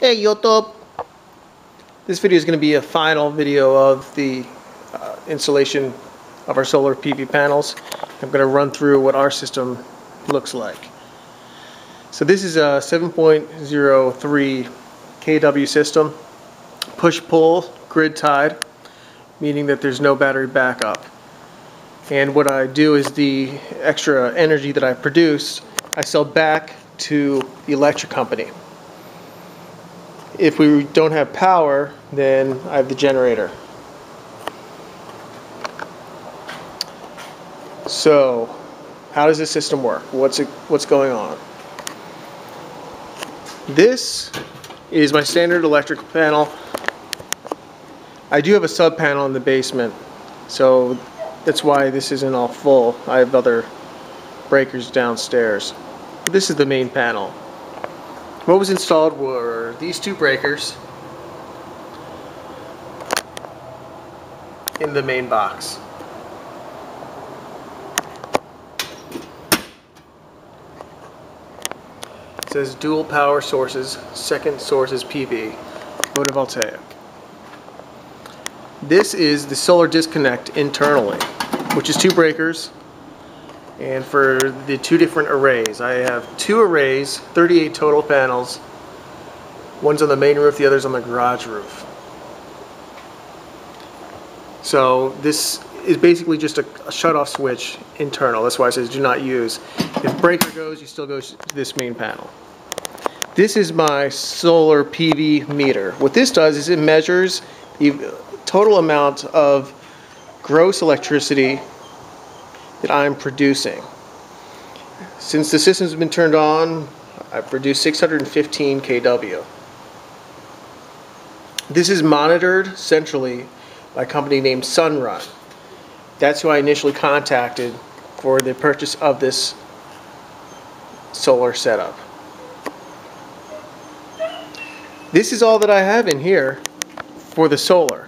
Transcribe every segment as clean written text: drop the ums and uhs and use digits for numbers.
Hey YouTube! This video is going to be a final video of the installation of our solar PV panels. I'm going to run through what our system looks like. So this is a 7.03 kW system, push-pull, grid-tied, meaning that there's no battery backup. And what I do is the extra energy that I produce, I sell back to the electric company. If we don't have power, then I have the generator. So, how does this system work? What's going on? This is my standard electrical panel. I do have a sub panel in the basement, so that's why this isn't all full. I have other breakers downstairs. This is the main panel. What was installed were these two breakers in the main box. It says dual power sources, second source is PV, photovoltaic. This is the solar disconnect internally, which is two breakers. And for the two different arrays, I have two arrays, 38 total panels. One's on the main roof, the other's on the garage roof. So this is basically just a shut-off switch internal. That's why it says do not use. If breaker goes, you still go to this main panel. This is my solar PV meter. What this does is it measures the total amount of gross electricity that I'm producing. Since the system's been turned on, I've produced 615 kW. This is monitored centrally by a company named Sunrun. That's who I initially contacted for the purchase of this solar setup. This is all that I have in here for the solar.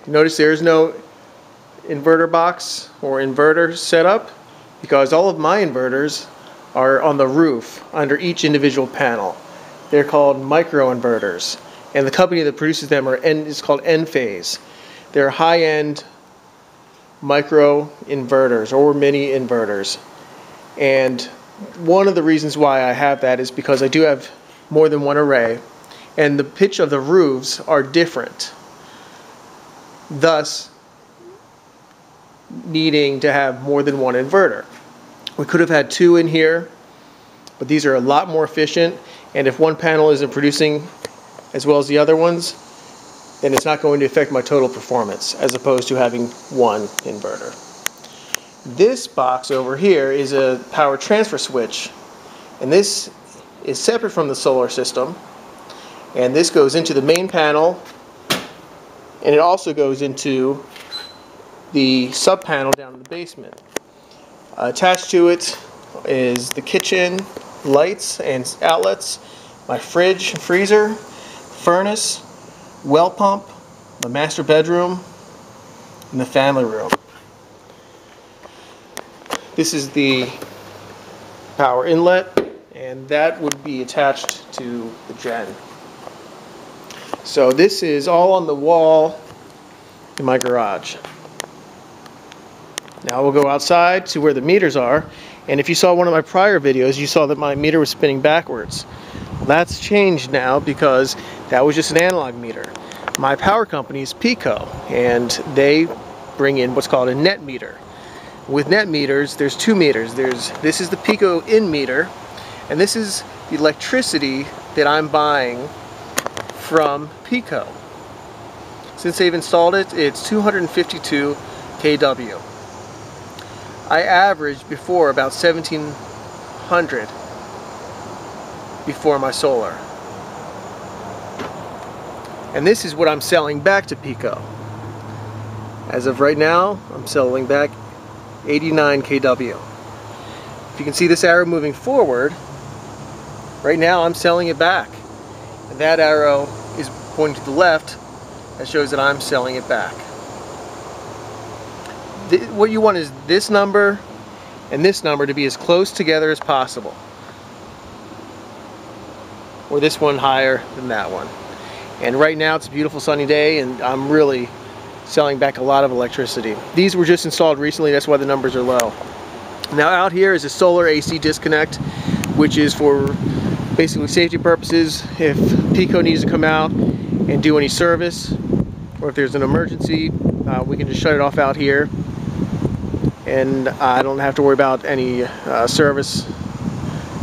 Notice there is no inverter box or inverter setup because all of my inverters are on the roof under each individual panel. They're called micro inverters, and the company that produces them is called Enphase. They're high-end micro inverters or mini inverters, and one of the reasons why I have that is because I do have more than one array, and the pitch of the roofs are different, thus needing to have more than one inverter. We could have had two in here, but these are a lot more efficient, and if one panel isn't producing as well as the other ones, then it's not going to affect my total performance as opposed to having one inverter. This box over here is a power transfer switch, and this is separate from the solar system, and this goes into the main panel, and it also goes into the sub panel down in the basement. Attached to it is the kitchen lights and outlets, my fridge, freezer, furnace, well pump, the master bedroom, and the family room. This is the power inlet, and that would be attached to the gen. So this is all on the wall in my garage. Now we'll go outside to where the meters are, and if you saw one of my prior videos, you saw that my meter was spinning backwards. That's changed now because that was just an analog meter. My power company is PECO, and they bring in what's called a net meter. With net meters, there's two meters. This is the PECO in meter, and this is the electricity that I'm buying from PECO. Since they've installed it, it's 252 kW. I averaged before about 1700 before my solar. And this is what I'm selling back to PECO. As of right now, I'm selling back 89 kW. If you can see this arrow moving forward, right now I'm selling it back. And that arrow is pointing to the left. That shows that I'm selling it back. What you want is this number and this number to be as close together as possible. or this one higher than that one. And right now it's a beautiful sunny day, and I'm really selling back a lot of electricity. These were just installed recently, that's why the numbers are low. Now out here is a solar AC disconnect, which is for basically safety purposes. If Pico needs to come out and do any service, or if there's an emergency, we can just shut it off out here, and I don't have to worry about any service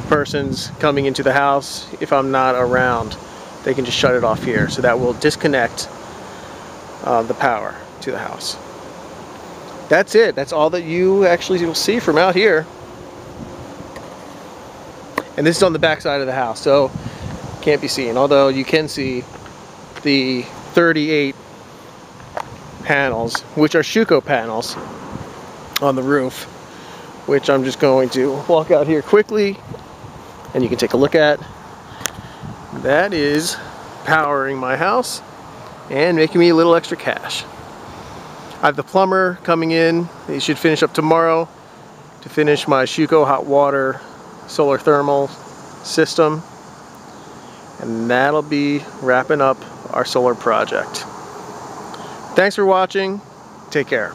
persons coming into the house if I'm not around. They can just shut it off here, so that will disconnect the power to the house. That's it. That's all that you actually will see from out here. And this is on the back side of the house, so can't be seen, although you can see the 38 panels, which are Schuko panels on the roof, which I'm just going to walk out here quickly and you can take a look at. That is powering my house and making me a little extra cash. I have the plumber coming in. He should finish up tomorrow to finish my Schuko hot water solar thermal system, and that'll be wrapping up our solar project. Thanks for watching. Take care.